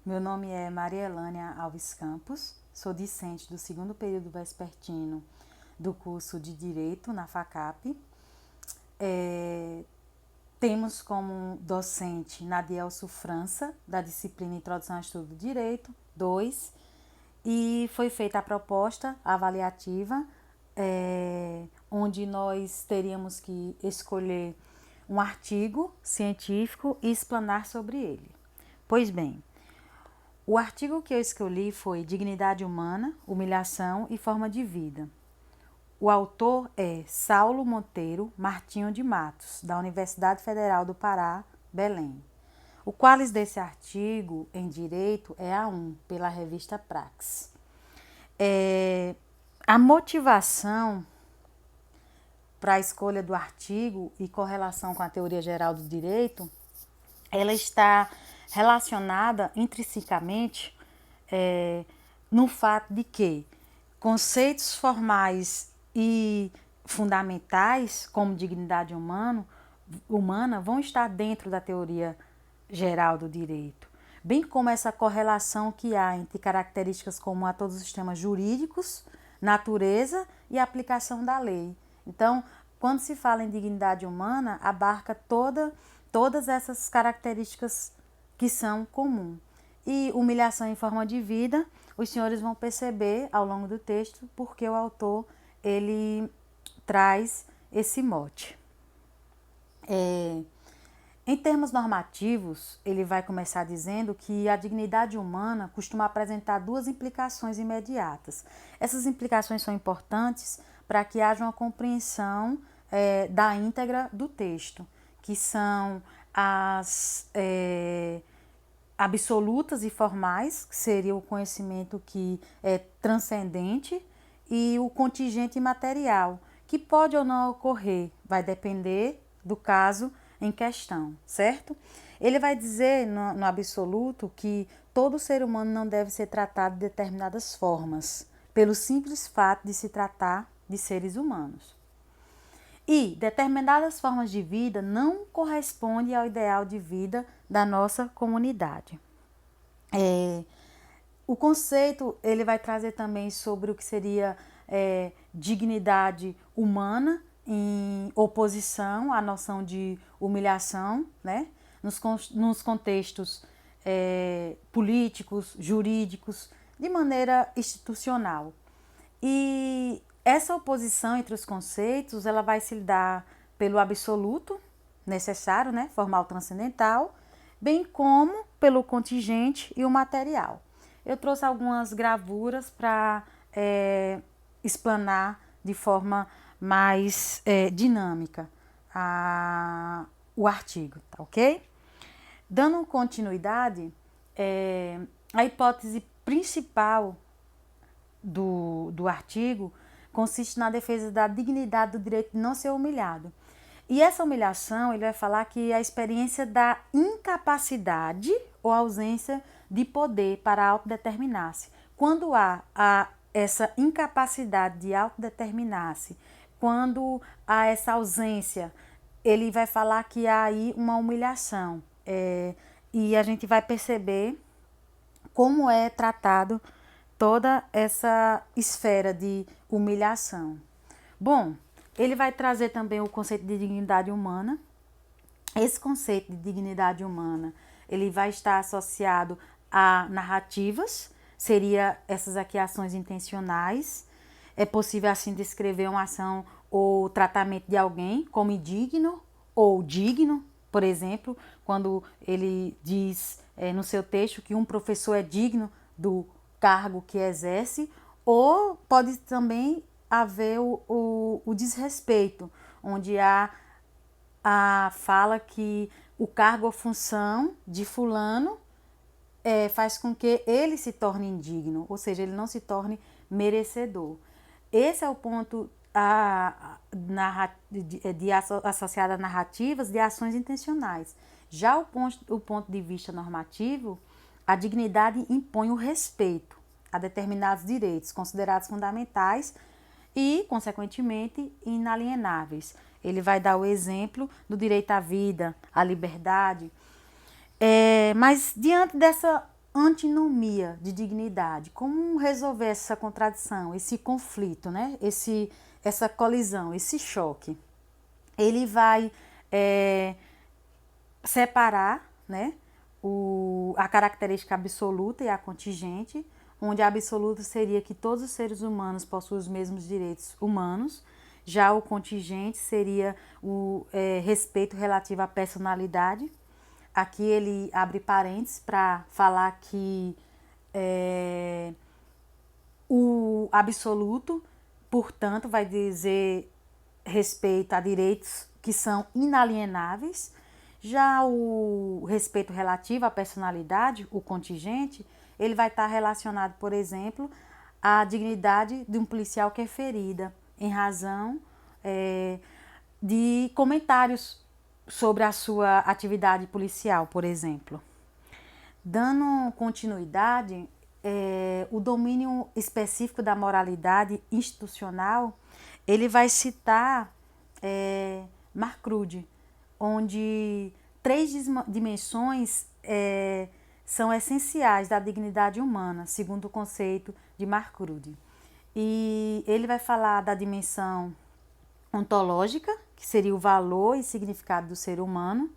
Meu nome é Maria Elânia Alves Campos, sou discente do segundo período vespertino do curso de Direito na FACAP. Temos como docente Nadielso França, da disciplina Introdução ao Estudo do Direito 2, e foi feita a proposta avaliativa, onde nós teríamos que escolher um artigo científico e explanar sobre ele. Pois bem, o artigo que eu escolhi foi Dignidade Humana, Humilhação e Forma de Vida. O autor é Saulo Monteiro Martinho de Matos, da Universidade Federal do Pará, Belém. O qualis desse artigo em Direito é A1, pela revista Praxis. A motivação para a escolha do artigo e correlação com a teoria geral do direito, ela está relacionada intrinsecamente no fato de que conceitos formais e fundamentais, como dignidade humana, vão estar dentro da teoria geral do direito, bem como essa correlação que há entre características comuns a todos os sistemas jurídicos, natureza e aplicação da lei. Então, quando se fala em dignidade humana, abarca todas essas características que são comuns. E humilhação em forma de vida, os senhores vão perceber ao longo do texto porque o autor ele traz esse mote. Em termos normativos, ele vai começar dizendo que a dignidade humana costuma apresentar duas implicações imediatas. Essas implicações são importantes para que haja uma compreensão da íntegra do texto, que são as absolutas e formais, que seria o conhecimento que é transcendente, e o contingente material, que pode ou não ocorrer, vai depender do caso em questão, certo? Ele vai dizer no absoluto que todo ser humano não deve ser tratado de determinadas formas, pelo simples fato de se tratar de seres humanos. E determinadas formas de vida não correspondem ao ideal de vida da nossa comunidade. O conceito ele vai trazer também sobre o que seria dignidade humana em oposição à noção de humilhação, né? Nos contextos políticos, jurídicos, de maneira institucional. E essa oposição entre os conceitos ela vai se dar pelo absoluto necessário, né? Formal transcendental, bem como pelo contingente e o material. Eu trouxe algumas gravuras para explanar de forma mais dinâmica o artigo, tá ok? Dando continuidade, a hipótese principal do artigo consiste na defesa da dignidade do direito de não ser humilhado. E essa humilhação, ele vai falar que é a experiência da incapacidade ou ausência de poder para autodeterminar-se. Quando há essa incapacidade de autodeterminar-se, quando há essa ausência, ele vai falar que há aí uma humilhação. E a gente vai perceber como é tratado toda essa esfera de humilhação. Bom, ele vai trazer também o conceito de dignidade humana. Esse conceito de dignidade humana, ele vai estar associado a narrativas, seria essas aqui ações intencionais. É possível assim descrever uma ação ou tratamento de alguém como indigno ou digno, por exemplo, quando ele diz no seu texto que um professor é digno do cargo que exerce, ou pode também haver o desrespeito, onde há a fala que o cargo ou função de fulano faz com que ele se torne indigno, ou seja, ele não se torne merecedor. Esse é o ponto associado a narrativas de ações intencionais. Já o ponto de vista normativo, a dignidade impõe o respeito a determinados direitos considerados fundamentais e, consequentemente, inalienáveis. Ele vai dar o exemplo do direito à vida, à liberdade. Mas, diante dessa antinomia de dignidade. Como resolver essa contradição, esse conflito, né? Essa colisão, esse choque? Ele vai separar, né, a característica absoluta e a contingente, onde a absoluta seria que todos os seres humanos possuem os mesmos direitos humanos, já o contingente seria o respeito relativo à personalidade. Aqui ele abre parênteses para falar que o absoluto, portanto, vai dizer respeito a direitos que são inalienáveis. Já o respeito relativo à personalidade, o contingente, ele vai estar relacionado, por exemplo, à dignidade de um policial que é ferida, em razão de comentários sobre a sua atividade policial, por exemplo. Dando continuidade, o domínio específico da moralidade institucional, ele vai citar Marcrude, onde 3 dimensões são essenciais da dignidade humana, segundo o conceito de Marcrude. E ele vai falar da dimensão ontológica, que seria o valor e significado do ser humano,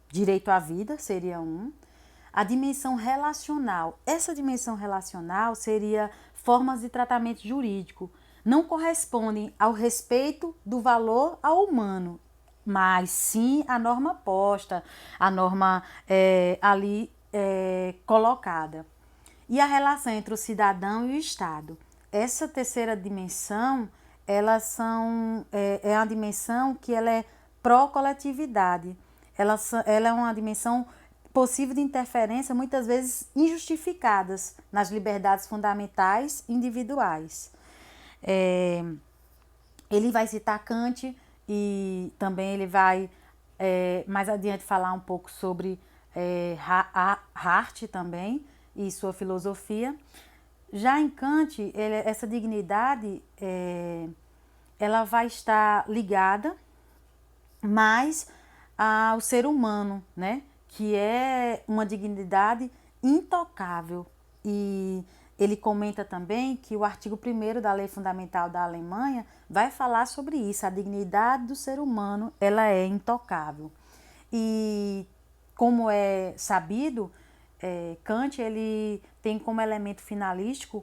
direito à vida seria um. A dimensão relacional, essa dimensão relacional seria formas de tratamento jurídico, não correspondem ao respeito do valor ao humano, mas sim a norma posta, a norma ali colocada. E a relação entre o cidadão e o Estado. Essa terceira dimensão, é uma dimensão que ela é pró-coletividade. Ela é uma dimensão possível de interferência, muitas vezes injustificadas, nas liberdades fundamentais individuais. Ele vai citar Kant e também ele vai mais adiante falar um pouco sobre Hart também e sua filosofia. Já em Kant, essa dignidade ela vai estar ligada mais ao ser humano, né? Que é uma dignidade intocável. E ele comenta também que o artigo 1º da Lei Fundamental da Alemanha vai falar sobre isso, a dignidade do ser humano, ela é intocável. E como é sabido, Kant ele tem como elemento finalístico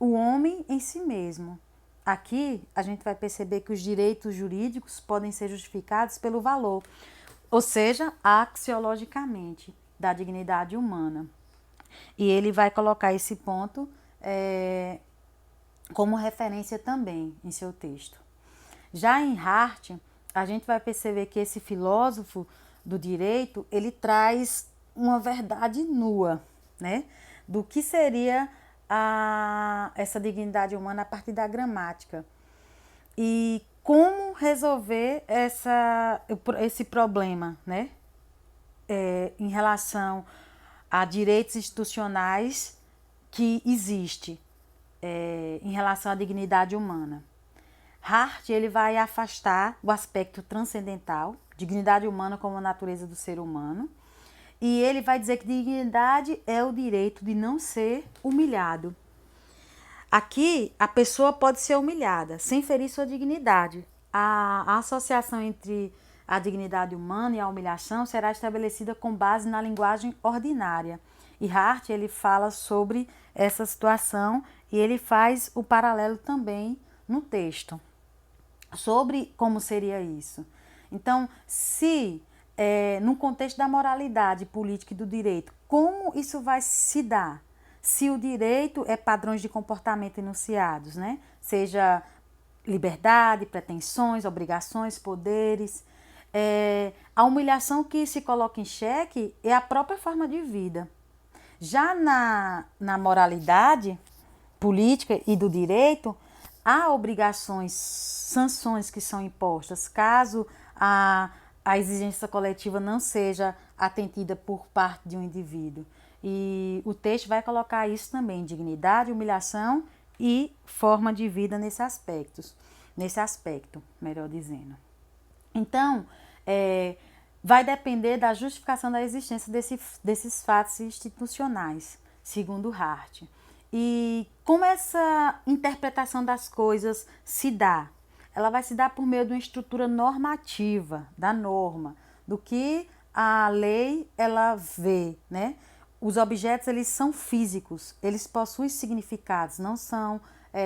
o homem em si mesmo. Aqui a gente vai perceber que os direitos jurídicos podem ser justificados pelo valor, ou seja, axiologicamente, da dignidade humana. E ele vai colocar esse ponto como referência também em seu texto. Já em Hart, a gente vai perceber que esse filósofo do direito, ele traz uma verdade nua, né? Do que seria essa dignidade humana a partir da gramática. E como resolver esse problema, né? Em relação a direitos institucionais que existe em relação à dignidade humana. Hart ele vai afastar o aspecto transcendental, dignidade humana como a natureza do ser humano, e ele vai dizer que dignidade é o direito de não ser humilhado. Aqui, a pessoa pode ser humilhada, sem ferir sua dignidade. A associação entre a dignidade humana e a humilhação será estabelecida com base na linguagem ordinária. E Hart, ele fala sobre essa situação e ele faz o paralelo também no texto, sobre como seria isso. Então, se no contexto da moralidade política e do direito, como isso vai se dar? Se o direito é padrões de comportamento enunciados, né? Seja liberdade, pretensões, obrigações, poderes. A humilhação que se coloca em xeque é a própria forma de vida. Já na moralidade política e do direito, há obrigações, sanções que são impostas, caso a exigência coletiva não seja atendida por parte de um indivíduo. E o texto vai colocar isso também, dignidade, humilhação e forma de vida nesse aspecto, melhor dizendo. Então, vai depender da justificação da existência desses fatos institucionais. segundo Hart. E como essa interpretação das coisas se dá? Ela vai se dar por meio de uma estrutura normativa, da norma, do que a lei ela vê, né? Os objetos eles são físicos, eles possuem significados, não são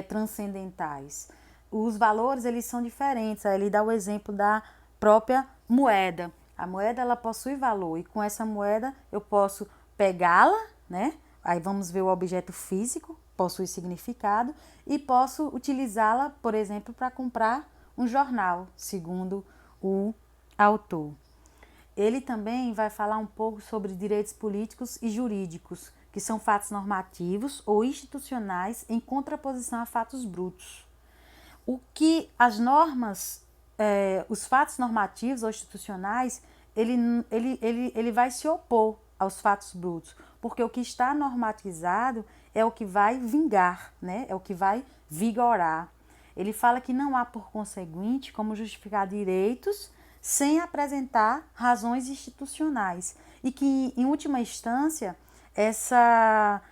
transcendentais. Os valores eles são diferentes. Aí ele dá o exemplo da própria moeda. A moeda ela possui valor e com essa moeda eu posso pegá-la, né? Aí vamos ver o objeto físico, possui significado, e posso utilizá-la, por exemplo, para comprar um jornal, segundo o autor. Ele também vai falar um pouco sobre direitos políticos e jurídicos, que são fatos normativos ou institucionais em contraposição a fatos brutos. O que as normas, os fatos normativos ou institucionais, ele vai se opor aos fatos brutos, porque o que está normatizado é o que vai vingar, né? É o que vai vigorar. Ele fala que não há, por conseguinte, como justificar direitos sem apresentar razões institucionais e que, em última instância, essa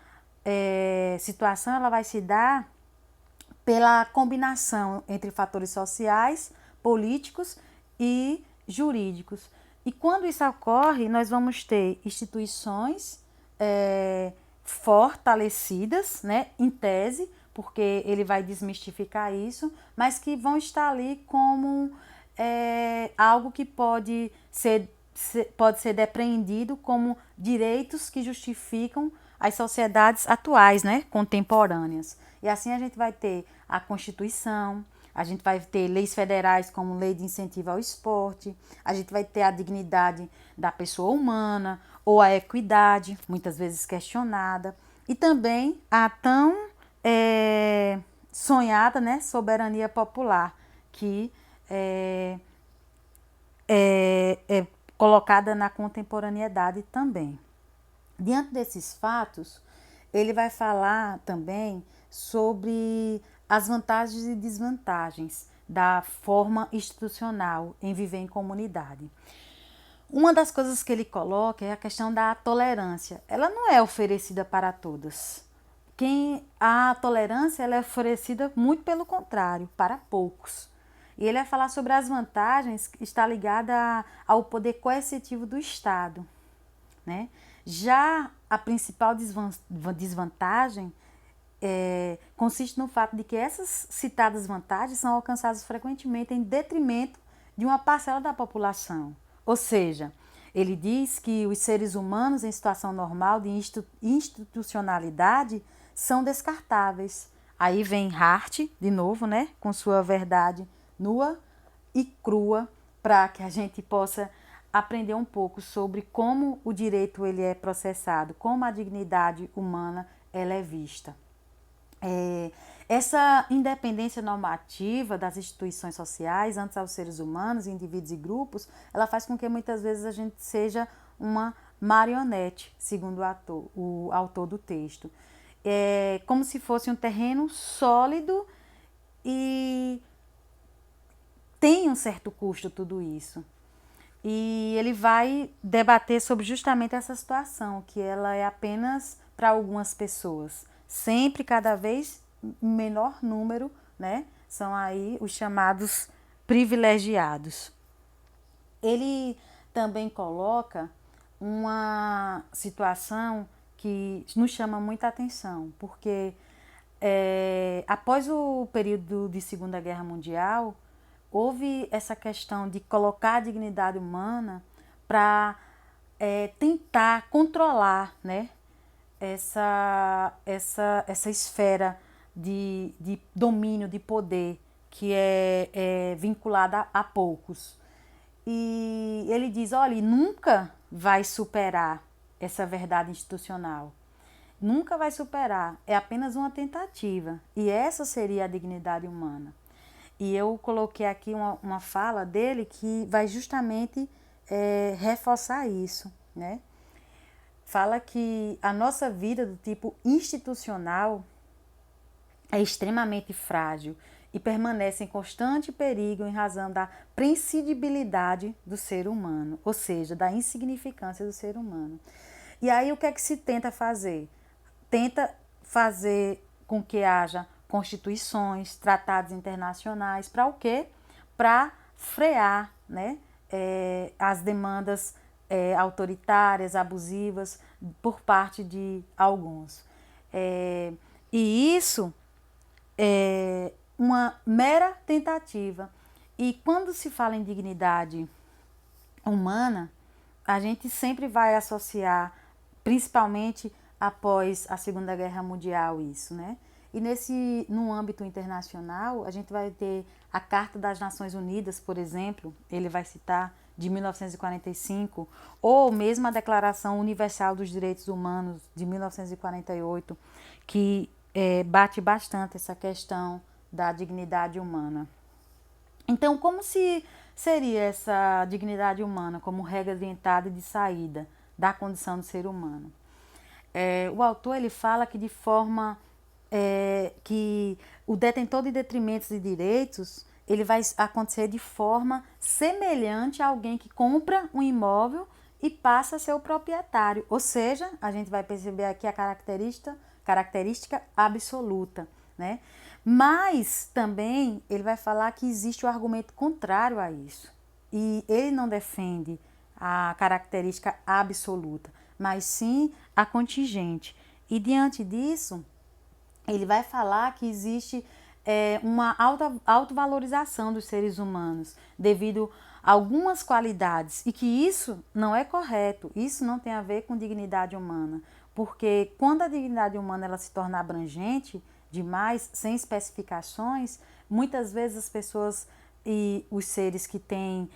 situação ela vai se dar pela combinação entre fatores sociais, políticos e jurídicos. E quando isso ocorre, nós vamos ter instituições fortalecidas, né, em tese, porque ele vai desmistificar isso, mas que vão estar ali como algo que pode ser depreendido como direitos que justificam as sociedades atuais, né, contemporâneas. E assim a gente vai ter a Constituição, a gente vai ter leis federais como lei de incentivo ao esporte, a gente vai ter a dignidade da pessoa humana ou a equidade, muitas vezes questionada, e também a tão sonhada, né, soberania popular, que é colocada na contemporaneidade também. Diante desses fatos, ele vai falar também sobre as vantagens e desvantagens da forma institucional em viver em comunidade. Uma das coisas que ele coloca é a questão da tolerância. Ela não é oferecida para todas. A tolerância ela é oferecida muito pelo contrário, para poucos. E ele vai falar sobre as vantagens que está ligada ao poder coercitivo do Estado, né? Já a principal desvantagem consiste no fato de que essas citadas vantagens são alcançadas frequentemente em detrimento de uma parcela da população. Ou seja, ele diz que os seres humanos em situação normal de institucionalidade são descartáveis. Aí vem Hart, de novo, né, com sua verdade nua e crua, para que a gente possa aprender um pouco sobre como o direito ele é processado, como a dignidade humana ela é vista. Essa independência normativa das instituições sociais antes aos seres humanos, indivíduos e grupos, ela faz com que muitas vezes a gente seja uma marionete, segundo o autor do texto. É como se fosse um terreno sólido e tem um certo custo tudo isso. E ele vai debater sobre justamente essa situação, que ela é apenas para algumas pessoas. Sempre, cada vez, menor número, né? São aí os chamados privilegiados. Ele também coloca uma situação que nos chama muita atenção, porque após o período de Segunda Guerra Mundial, houve essa questão de colocar a dignidade humana para tentar controlar, né, essa esfera de domínio, de poder, que é vinculada a poucos. E ele diz, olha, nunca vai superar essa verdade institucional. Nunca vai superar, é apenas uma tentativa. E essa seria a dignidade humana. E eu coloquei aqui uma fala dele que vai justamente reforçar isso, né? Fala que a nossa vida do tipo institucional é extremamente frágil e permanece em constante perigo em razão da prescindibilidade do ser humano, ou seja, da insignificância do ser humano. E aí o que é que se tenta fazer? tenta fazer com que haja constituições, tratados internacionais, para o quê? Para frear, né, as demandas autoritárias, abusivas por parte de alguns. E isso é uma mera tentativa. E quando se fala em dignidade humana, a gente sempre vai associar, principalmente após a Segunda Guerra Mundial, isso, né? E no âmbito internacional, a gente vai ter a Carta das Nações Unidas, por exemplo, ele vai citar, de 1945, ou mesmo a Declaração Universal dos Direitos Humanos, de 1948, que bate bastante essa questão da dignidade humana. Então, como se seria essa dignidade humana como regra de entrada e de saída da condição do ser humano? O autor ele fala que de forma que o detentor de detrimentos e direitos ele vai acontecer de forma semelhante a alguém que compra um imóvel e passa a ser o proprietário. Ou seja, a gente vai perceber aqui a característica absoluta, né? Mas também ele vai falar que existe o argumento contrário a isso. E ele não defende a característica absoluta, mas sim a contingente. E diante disso, ele vai falar que existe uma autovalorização dos seres humanos devido a algumas qualidades e que isso não é correto, isso não tem a ver com dignidade humana, porque quando a dignidade humana ela se torna abrangente demais, sem especificações, muitas vezes as pessoas e os seres que têm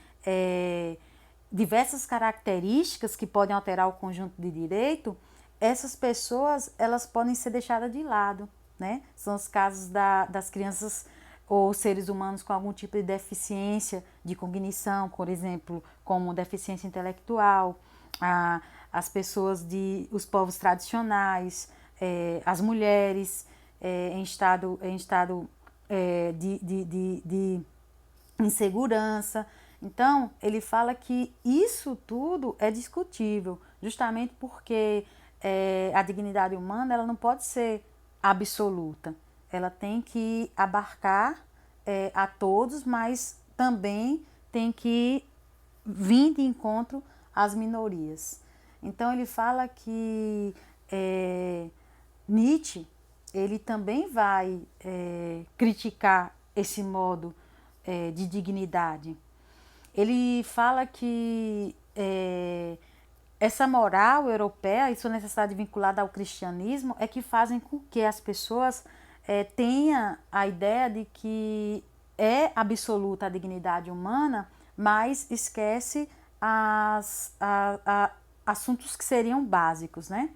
diversas características que podem alterar o conjunto de direito, essas pessoas elas podem ser deixadas de lado, né? São os casos das crianças ou seres humanos com algum tipo de deficiência de cognição, por exemplo, como deficiência intelectual, as pessoas os povos tradicionais, as mulheres em estado de insegurança. Então, ele fala que isso tudo é discutível, justamente porque a dignidade humana ela não pode ser absoluta. Ela tem que abarcar a todos, mas também tem que vir de encontro às minorias. Então, ele fala que Nietzsche ele também vai criticar esse modo de dignidade. Ele fala que essa moral europeia e sua necessidade vinculada ao cristianismo é que fazem com que as pessoas tenham a ideia de que é absoluta a dignidade humana, mas esquece assuntos que seriam básicos, né?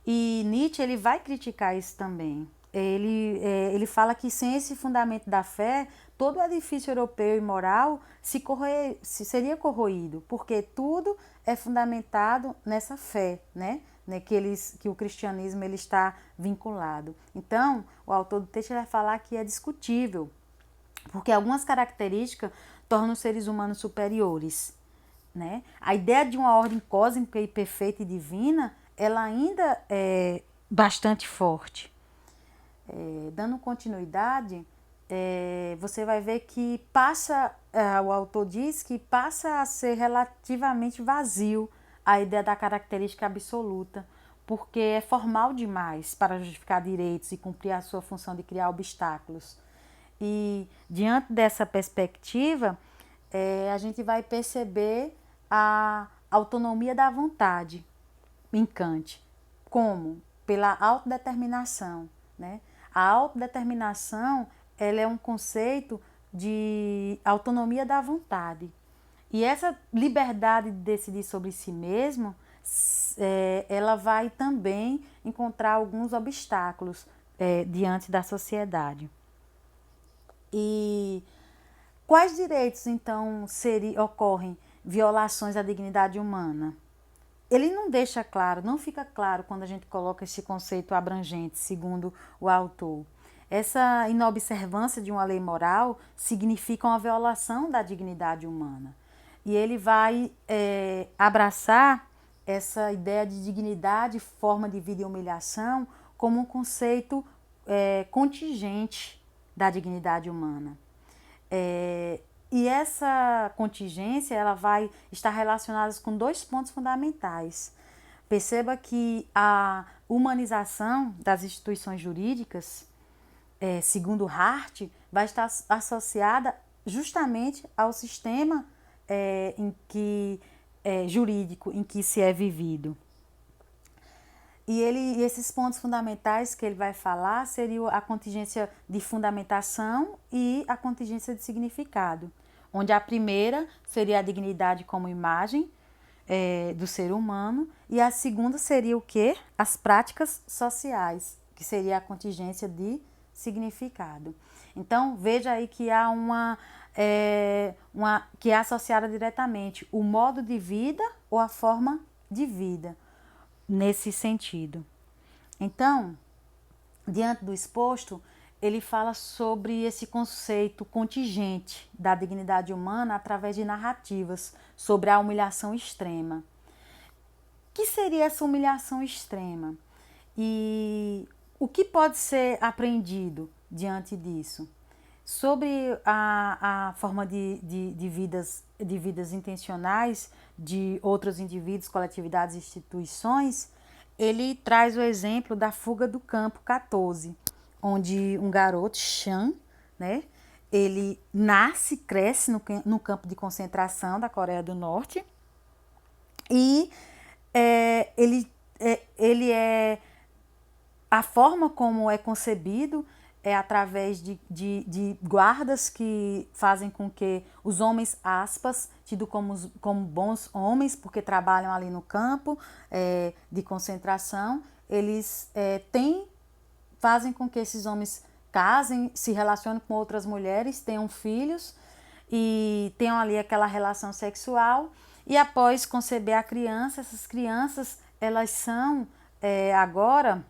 E Nietzsche ele vai criticar isso também. Ele fala que sem esse fundamento da fé, todo o edifício europeu e moral seria corroído, porque tudo é fundamentado nessa fé, né? Que o cristianismo ele está vinculado. Então, o autor do texto vai falar que é discutível, porque algumas características tornam os seres humanos superiores, né? A ideia de uma ordem cósmica e perfeita e divina, ela ainda é bastante forte. Dando continuidade, você vai ver que o autor diz que passa a ser relativamente vazio a ideia da característica absoluta, porque é formal demais para justificar direitos e cumprir a sua função de criar obstáculos. E diante dessa perspectiva, a gente vai perceber a autonomia da vontade em Kant, como? Pela autodeterminação, né? A autodeterminação ela é um conceito de autonomia da vontade. E essa liberdade de decidir sobre si mesmo, ela vai também encontrar alguns obstáculos diante da sociedade. E quais direitos, então, ocorrem violações à dignidade humana? Ele não deixa claro, não fica claro quando a gente coloca esse conceito abrangente, segundo o autor. Essa inobservância de uma lei moral significa uma violação da dignidade humana. E ele vai abraçar essa ideia de dignidade, forma de vida e humilhação como um conceito contingente da dignidade humana. E essa contingência ela vai estar relacionada com dois pontos fundamentais. Perceba que a humanização das instituições jurídicas, segundo Hart, vai estar associada justamente ao sistema jurídico em que se é vivido. E esses pontos fundamentais que ele vai falar seriam a contingência de fundamentação e a contingência de significado, onde a primeira seria a dignidade como imagem do ser humano e a segunda seria o quê? As práticas sociais, que seria a contingência de significado. Então, veja aí que há que é associada diretamente o modo de vida ou a forma de vida, nesse sentido. Então, diante do exposto, ele fala sobre esse conceito contingente da dignidade humana através de narrativas sobre a humilhação extrema. O que seria essa humilhação extrema? E o que pode ser aprendido diante disso? Sobre a forma de vidas intencionais de outros indivíduos, coletividades e instituições, ele traz o exemplo da fuga do campo 14, onde um garoto, Chan, né, ele nasce, cresce no campo de concentração da Coreia do Norte e ele é a forma como é concebido é através de guardas que fazem com que os homens, aspas, tidos como bons homens, porque trabalham ali no campo de concentração, eles fazem com que esses homens casem, se relacionem com outras mulheres, tenham filhos e tenham ali aquela relação sexual. E após conceber a criança, essas crianças, elas são agora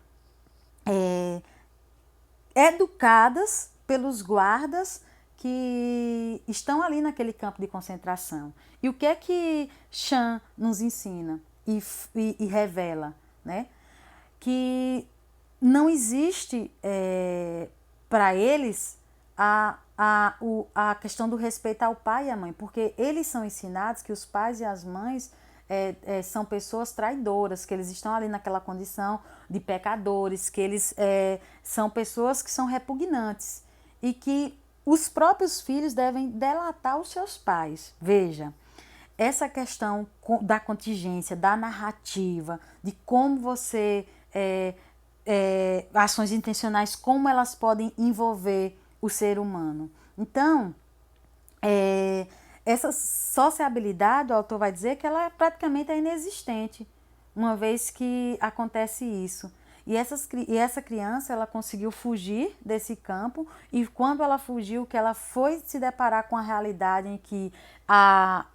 educadas pelos guardas que estão ali naquele campo de concentração. E o que é que Chan nos ensina e revela? Né? Que não existe para eles a questão do respeito ao pai e à mãe, porque eles são ensinados que os pais e as mães são pessoas traidoras, que eles estão ali naquela condição de pecadores, que eles são pessoas que são repugnantes e que os próprios filhos devem delatar os seus pais. Veja, essa questão da contingência, da narrativa, de como você, ações intencionais, como elas podem envolver o ser humano. Então, essa sociabilidade, o autor vai dizer que ela praticamente é inexistente, uma vez que acontece isso. E essa criança, ela conseguiu fugir desse campo e quando ela fugiu, que ela foi se deparar com a realidade em que a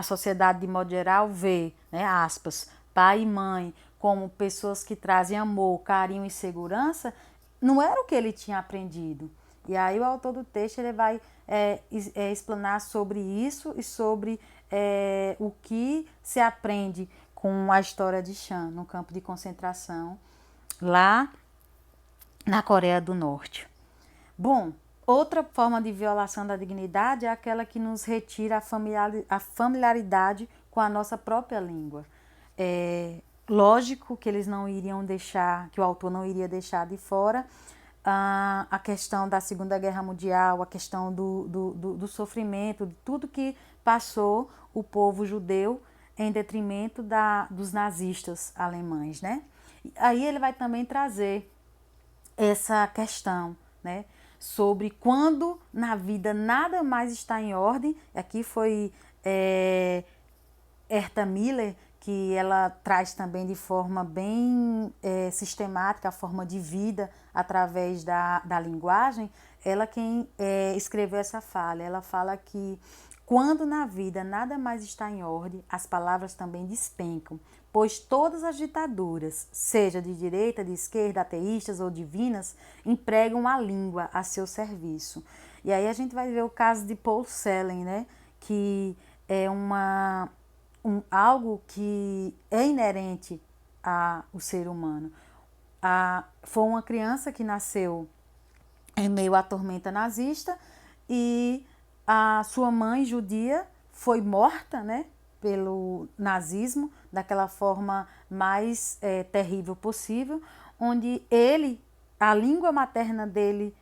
sociedade, de modo geral, vê, né, aspas, pai e mãe como pessoas que trazem amor, carinho e segurança, não era o que ele tinha aprendido. E aí o autor do texto ele vai explanar sobre isso e sobre o que se aprende com a história de Chan no campo de concentração lá na Coreia do Norte. Bom, outra forma de violação da dignidade é aquela que nos retira a familiaridade com a nossa própria língua. Lógico que eles não iriam deixar, que o autor não iria deixar de fora a questão da Segunda Guerra Mundial, a questão do sofrimento, de tudo que passou o povo judeu em detrimento dos nazistas alemães, né? Aí ele vai também trazer essa questão, né, sobre quando na vida nada mais está em ordem. Aqui foi Herta Miller, que ela traz também de forma bem sistemática a forma de vida através da linguagem. Ela quem escreveu essa fala, ela fala que quando na vida nada mais está em ordem, as palavras também despencam, pois todas as ditaduras, seja de direita, de esquerda, ateístas ou divinas, empregam a língua a seu serviço. E aí a gente vai ver o caso de Paul Celan, né, que é algo que é inerente ao ser humano. foi uma criança que nasceu em meio à tormenta nazista e a sua mãe judia foi morta, né, pelo nazismo, daquela forma mais terrível possível, onde a língua materna dele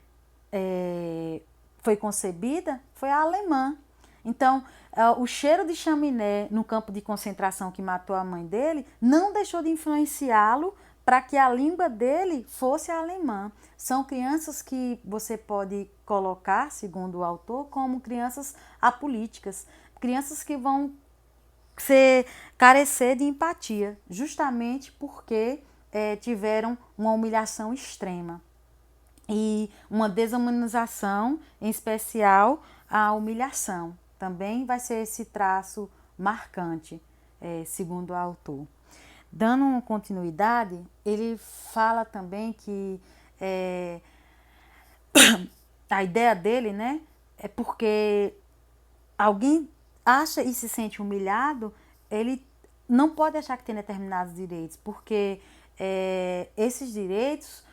foi concebida, foi a alemã. Então, o cheiro de chaminé no campo de concentração que matou a mãe dele não deixou de influenciá-lo para que a língua dele fosse a alemã. São crianças que você pode colocar, segundo o autor, como crianças apolíticas, crianças que vão carecer de empatia, justamente porque tiveram uma humilhação extrema e uma desumanização, em especial a humilhação. Também vai ser esse traço marcante, segundo o autor. Dando uma continuidade, ele fala também que a ideia dele, né, é porque alguém acha e se sente humilhado, ele não pode achar que tem determinados direitos, porque esses direitos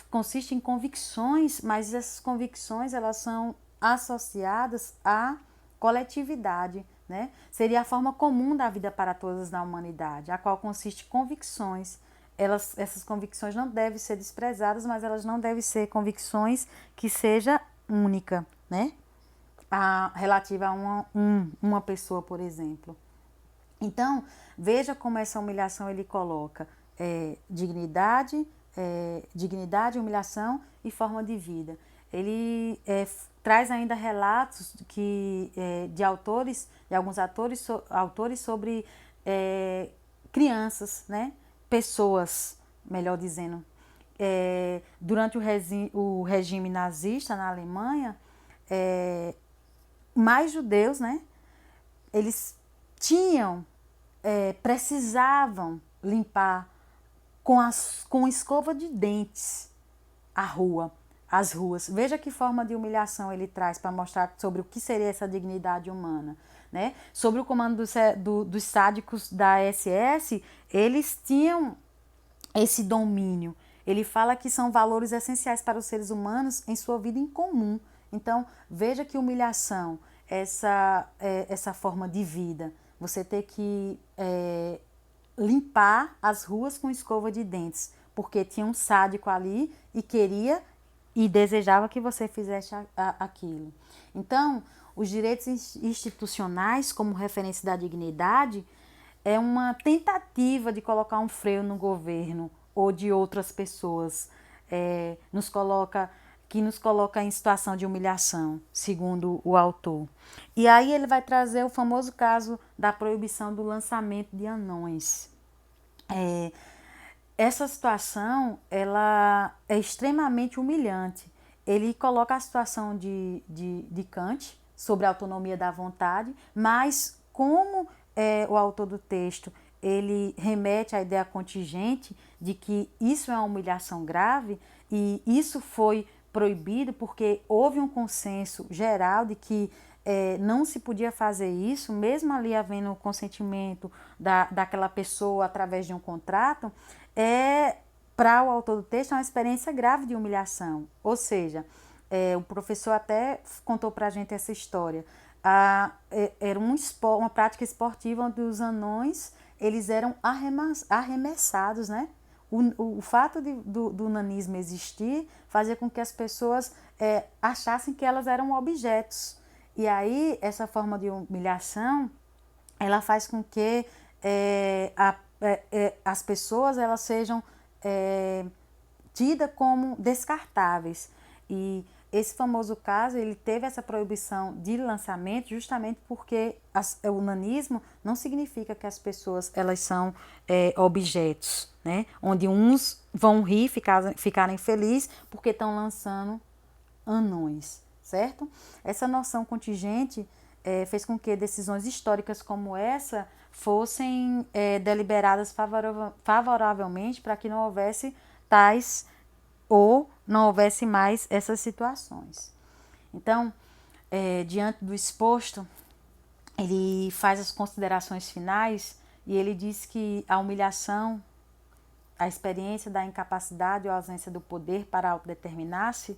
consistem em convicções, mas essas convicções elas são associadas à coletividade, né? Seria a forma comum da vida para todas na humanidade, a qual consiste em convicções. Essas convicções não devem ser desprezadas, mas elas não devem ser convicções que seja única, né? Relativa a uma pessoa, por exemplo. Então, veja como essa humilhação ele coloca dignidade, humilhação e forma de vida. Ele traz ainda relatos de autores, de alguns autores sobre crianças, né? Pessoas, melhor dizendo. Durante o regime nazista na Alemanha, mais judeus, né? Eles precisavam limpar com escova de dentes as ruas. Veja que forma de humilhação ele traz para mostrar sobre o que seria essa dignidade humana, né? Sobre o comando dos sádicos da SS, eles tinham esse domínio. Ele fala que são valores essenciais para os seres humanos em sua vida em comum. Então, veja que humilhação, essa forma de vida, você ter que limpar as ruas com escova de dentes, porque tinha um sádico ali e queria e desejava que você fizesse aquilo. Então, os direitos institucionais, como referência da dignidade, é uma tentativa de colocar um freio no governo ou de outras pessoas, que nos coloca em situação de humilhação, segundo o autor. E aí ele vai trazer o famoso caso da proibição do lançamento de anões. Essa situação ela é extremamente humilhante. Ele coloca a situação de Kant sobre a autonomia da vontade, mas como o autor do texto ele remete à ideia contingente de que isso é uma humilhação grave e isso foi proibido porque houve um consenso geral de que não se podia fazer isso, mesmo ali havendo o consentimento daquela pessoa através de um contrato, para o autor do texto é uma experiência grave de humilhação. Ou seja, o professor até contou para a gente essa história. Era uma prática esportiva onde os anões eles eram arremessados, né? O fato do nanismo existir fazia com que as pessoas achassem que elas eram objetos. E aí, essa forma de humilhação, ela faz com que as pessoas elas sejam tidas como descartáveis. E esse famoso caso, ele teve essa proibição de lançamento justamente porque o nanismo não significa que as pessoas elas são objetos, né? Onde uns vão rir, ficarem felizes porque estão lançando anões, certo? Essa noção contingente fez com que decisões históricas como essa fossem deliberadas favoravelmente para que não houvesse tais ou não houvesse mais essas situações. Então, diante do exposto, ele faz as considerações finais e ele diz que a humilhação, a experiência da incapacidade ou ausência do poder para autodeterminar-se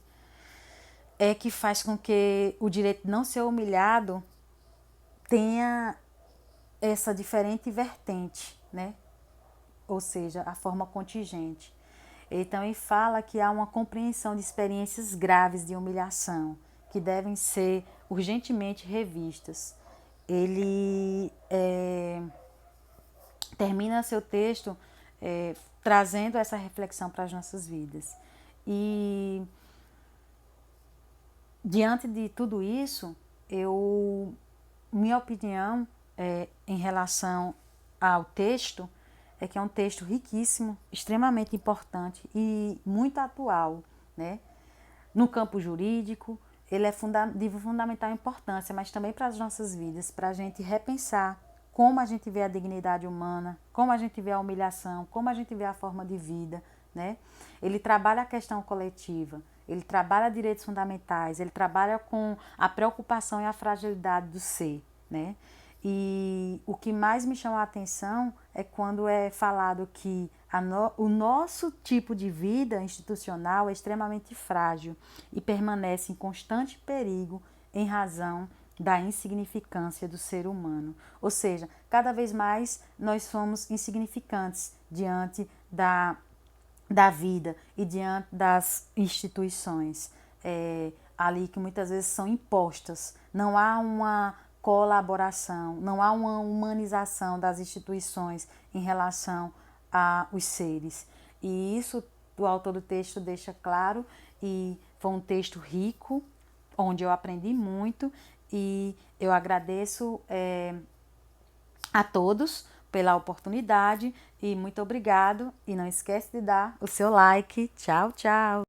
é que faz com que o direito de não ser humilhado tenha essa diferente vertente, né? Ou seja, a forma contingente. Então, ele fala que há uma compreensão de experiências graves de humilhação que devem ser urgentemente revistas. Ele termina seu texto trazendo essa reflexão para as nossas vidas. E diante de tudo isso, minha opinião em relação ao texto é que é um texto riquíssimo, extremamente importante e muito atual, né? No campo jurídico, ele é de fundamental importância, mas também para as nossas vidas, para a gente repensar como a gente vê a dignidade humana, como a gente vê a humilhação, como a gente vê a forma de vida, né? Ele trabalha a questão coletiva, ele trabalha direitos fundamentais, ele trabalha com a preocupação e a fragilidade do ser, né? E o que mais me chama a atenção é quando é falado que o nosso tipo de vida institucional é extremamente frágil e permanece em constante perigo em razão da insignificância do ser humano. Ou seja, cada vez mais nós somos insignificantes diante da vida e diante das instituições ali que muitas vezes são impostas. Não há uma colaboração, não há uma humanização das instituições em relação aos seres. E isso o autor do texto deixa claro, e foi um texto rico, onde eu aprendi muito, e eu agradeço a todos pela oportunidade e muito obrigado. E não esquece de dar o seu like. Tchau, tchau!